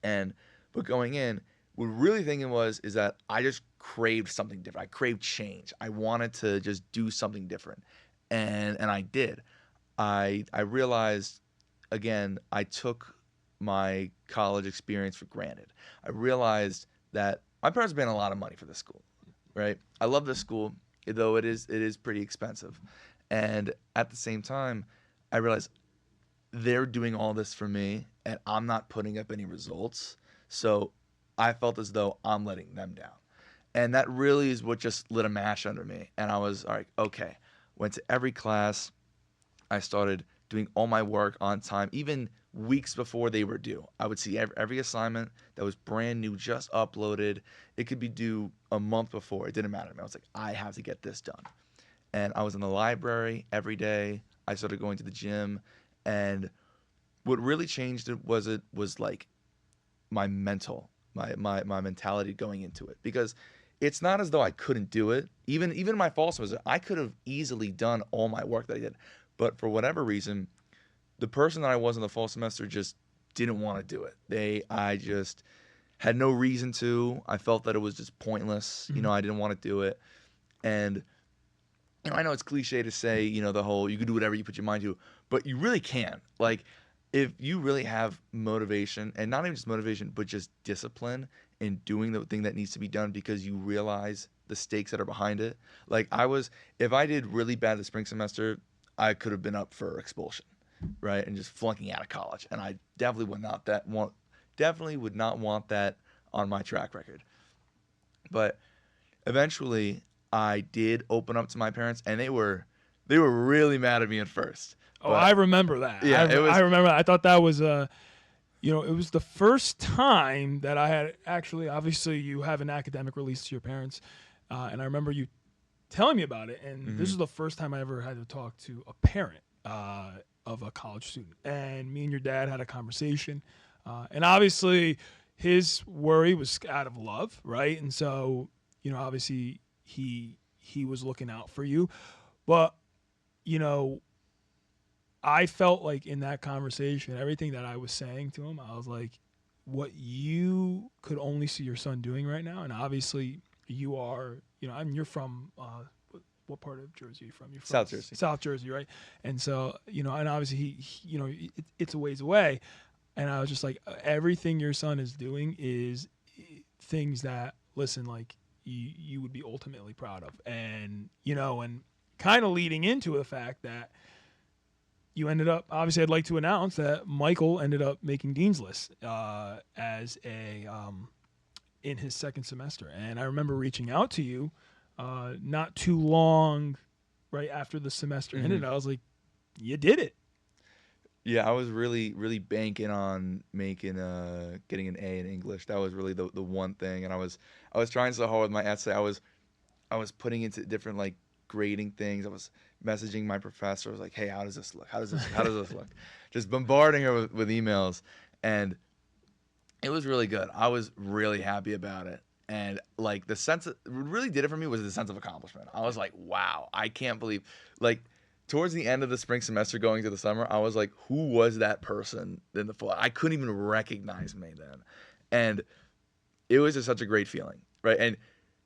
Speaker 7: But going in, what really thinking is that I just craved something different. I craved change. I wanted to just do something different. And I did. I realized, again, I took my college experience for granted. I realized that my parents are paying a lot of money for this school, right? I love this school, though it is pretty expensive. And at the same time, I realized they're doing all this for me, and I'm not putting up any results. So I felt as though I'm letting them down. And that really is what just lit a match under me. And I was like, okay. Went to every class. I started doing all my work on time, even weeks before they were due. I would see every assignment that was brand new, just uploaded. It could be due a month before. It didn't matter to me. I was like, I have to get this done. And I was in the library every day. I started going to the gym. And what really changed it was like my mentality going into it. Because it's not as though I couldn't do it. Even my fall semester, I could have easily done all my work that I did. But for whatever reason, the person that I was in the fall semester just didn't want to do it. I just had no reason to. I felt that it was just pointless. I didn't want to do it. And I know it's cliche to say, the whole you can do whatever you put your mind to, but you really can. Like, if you really have motivation, and not even just motivation, but just discipline in doing the thing that needs to be done because you realize the stakes that are behind it. Like if I did really bad the spring semester, I could have been up for expulsion, right? And just flunking out of college. And I definitely would not want that on my track record. But eventually I did open up to my parents, and they were really mad at me at first.
Speaker 1: Oh, I remember that.
Speaker 7: Yeah,
Speaker 1: I remember that. I thought that was it was the first time that I had actually, obviously you have an academic release to your parents, and I remember you telling me about it, and this is the first time I ever had to talk to a parent of a college student. And me and your dad had a conversation, and obviously his worry was out of love, right? And so, obviously he was looking out for you, but I felt like in that conversation, everything that I was saying to him, I was like, what you could only see your son doing right now, and obviously you are, you're from, what part of Jersey are you from? You're from
Speaker 7: South Jersey.
Speaker 1: South Jersey, right? And so, and obviously it's a ways away, and I was just like, everything your son is doing is things that, listen, like you would be ultimately proud of, and and kind of leading into the fact that you ended up, obviously, I'd like to announce that Michael ended up making Dean's List as a in his second semester. And I remember reaching out to you not too long right after the semester ended. I was like, you did it.
Speaker 7: Yeah, I was really, really banking on making getting an A in English. That was really the one thing, and I was trying so hard with my essay. I was putting into different like grading things. I was messaging my professor. I was like, hey, how does this look? How does this look? Just bombarding her with emails, and it was really good. I was really happy about it. And like the sense what really did it for me was the sense of accomplishment. I was like, wow, I can't believe, like, towards the end of the spring semester going to the summer, I was like, who was that person in the fall? I couldn't even recognize me then. And it was just such a great feeling, right? And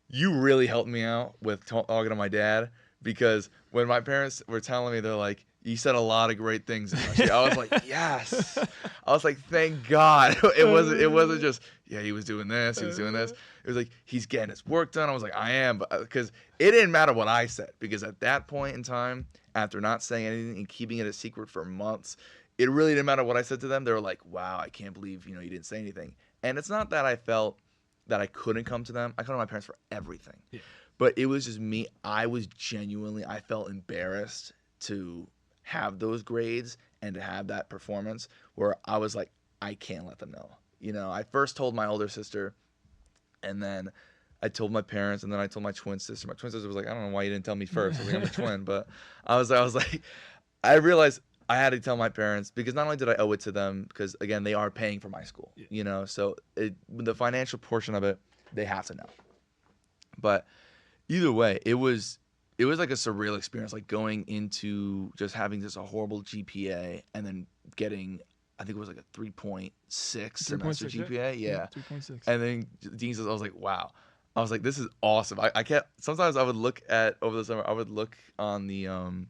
Speaker 7: you really helped me out with talking to my dad, because when my parents were telling me, they're like, you said a lot of great things about you. I was like, yes. I was like, thank God. It wasn't just, yeah, he was doing this, he was doing this. It was like, he's getting his work done. I was like, I am. Because it didn't matter what I said. Because at that point in time, after not saying anything and keeping it a secret for months, it really didn't matter what I said to them. They were like, wow, I can't believe, you didn't say anything. And it's not that I felt that I couldn't come to them. I come to my parents for everything. Yeah. But it was just me. I felt embarrassed to have those grades and to have that performance, where I was like, I can't let them know. I first told my older sister, and then I told my parents, and then I told my twin sister. My twin sister was like, I don't know why you didn't tell me first. I was like, I'm a twin. But I was like, I realized I had to tell my parents, because not only did I owe it to them, because again, they are paying for my school, so the financial portion of it, they have to know. But either way, it was like a surreal experience, like going into just having just a horrible GPA and then getting, I think it was like a 3.6 semester GPA. Yeah.
Speaker 1: 3.6.
Speaker 7: And then Dean says, I was like, wow. I was like, this is awesome. I can't, sometimes I would look over the summer, I would look on the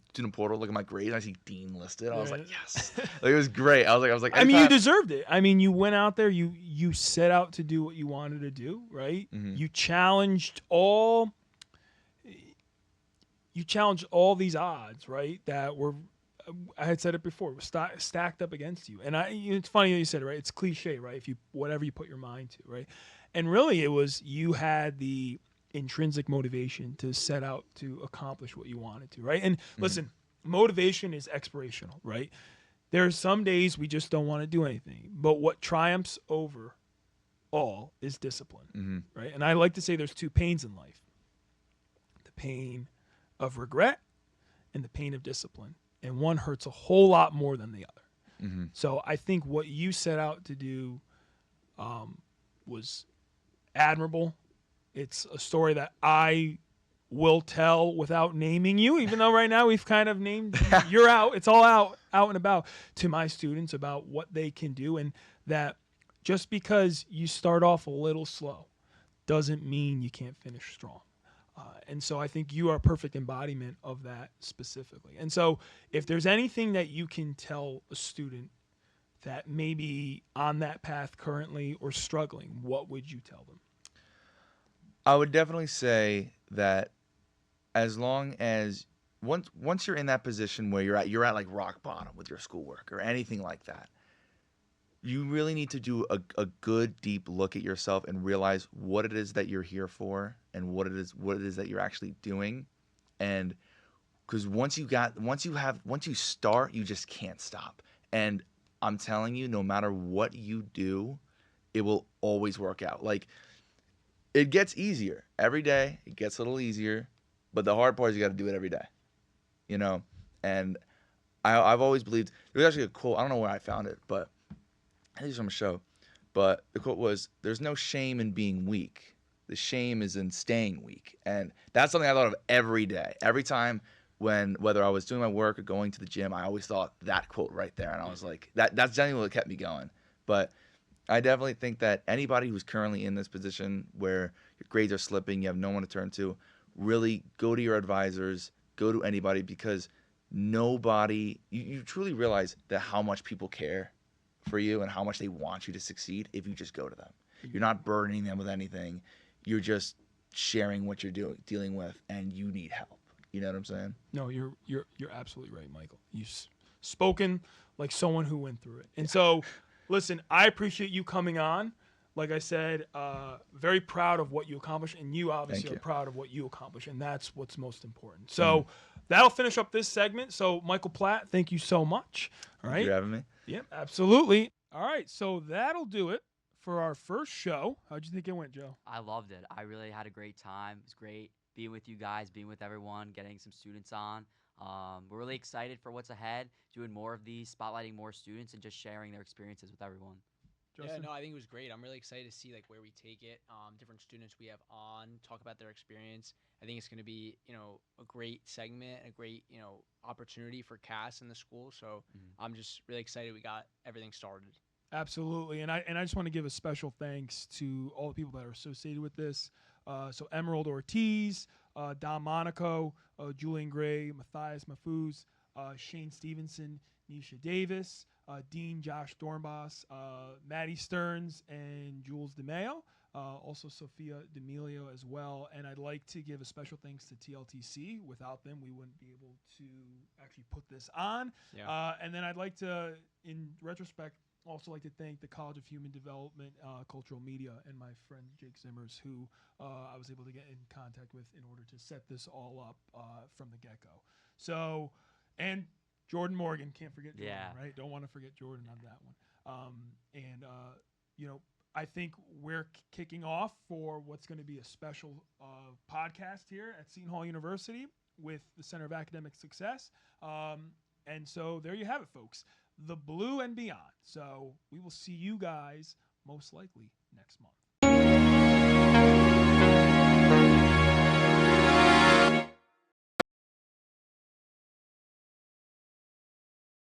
Speaker 7: student portal, look at my grades, and I see Dean listed. I was like, yes. Like, it was great. I was like,
Speaker 1: I mean, you deserved it. I mean, you went out there, you set out to do what you wanted to do, right? Mm-hmm. You challenged all these odds, right? That were, I had said it before, was stacked up against you. And it's funny that you said it, right? It's cliche, right? Whatever you put your mind to, right? And really, it was, you had the intrinsic motivation to set out to accomplish what you wanted to, right? And listen, motivation is expirational, right? There are some days we just don't want to do anything, but what triumphs over all is discipline, right? And I like to say there's two pains in life: the pain of regret and the pain of discipline, and one hurts a whole lot more than the other. So I think what you set out to do was admirable. It's a story that I will tell without naming you, even though right now we've kind of named you're out. It's all out and about to my students about what they can do, and that just because you start off a little slow doesn't mean you can't finish strong. And so I think you are a perfect embodiment of that specifically. And so if there's anything that you can tell a student that may be on that path currently or struggling, what would you tell them?
Speaker 7: I would definitely say that as long as once you're in that position where you're at like rock bottom with your schoolwork or anything like that, you really need to do a good deep look at yourself and realize what it is that you're here for and what it is that you're actually doing. And because once you start, you just can't stop. And I'm telling you, no matter what you do, it will always work out. Like, it gets easier every day. It gets a little easier, but the hard part is you got to do it every day, And I've always believed, there's actually a quote, I don't know where I found it, but I think it's from a show, but the quote was, "There's no shame in being weak. The shame is in staying weak." And that's something I thought of every day. Every time whether I was doing my work or going to the gym, I always thought that quote right there. And I was like, that's genuinely what kept me going. But I definitely think that anybody who's currently in this position where your grades are slipping, you have no one to turn to, really go to your advisors, go to anybody, because you truly realize that how much people care for you and how much they want you to succeed if you just go to them. You're not burdening them with anything. You're just sharing what you're dealing with, and you need help. You know what I'm saying?
Speaker 1: No, you're absolutely right, Michael. spoken like someone who went through it. And so, listen, I appreciate you coming on. Like I said, very proud of what you accomplished, and you obviously
Speaker 7: Thank
Speaker 1: are
Speaker 7: you.
Speaker 1: proud of what you accomplished, and that's what's most important. So that'll finish up this segment. So Michael Platt, thank you so much. All
Speaker 7: Thank you
Speaker 1: right.
Speaker 7: for having me.
Speaker 1: Yep, absolutely. All right, so that'll do it for our first show. How'd you think it went, Joe?
Speaker 2: I loved it. I really had a great time. It was great being with you guys, being with everyone, getting some students on. We're really excited for what's ahead, doing more of these, spotlighting more students, and just sharing their experiences with everyone.
Speaker 3: Yeah,
Speaker 1: Justin?
Speaker 3: no, I think it was great. I'm really excited to see like where we take it. Different students we have on, talk about their experience. I think it's going to be, a great segment, a great, opportunity for Cass in the school. So I'm just really excited we got everything started.
Speaker 1: Absolutely, and I just want to give a special thanks to all the people that are associated with this. So Emerald Ortiz, Don Monaco, Julian Gray, Matthias Mahfouz, Shane Stevenson, Nisha Davis, Dean Josh Dornbos, Maddie Stearns, and Jules DeMeo. Also Sophia D'Amelio as well. And I'd like to give a special thanks to TLTC. Without them, we wouldn't be able to actually put this on.
Speaker 3: Yeah.
Speaker 1: And then I'd like to, in retrospect, also like to thank the College of Human Development, Cultural Media, and my friend Jake Zimmers, who I was able to get in contact with in order to set this all up from the get-go. So, and Jordan Morgan, can't forget Jordan,
Speaker 2: Yeah.
Speaker 1: right? Don't want to forget Jordan on that one. I think we're kicking off for what's going to be a special podcast here at Seton Hall University with the Center of Academic Success. And so there you have it, folks. The Blue and Beyond. So we will see you guys most likely next month.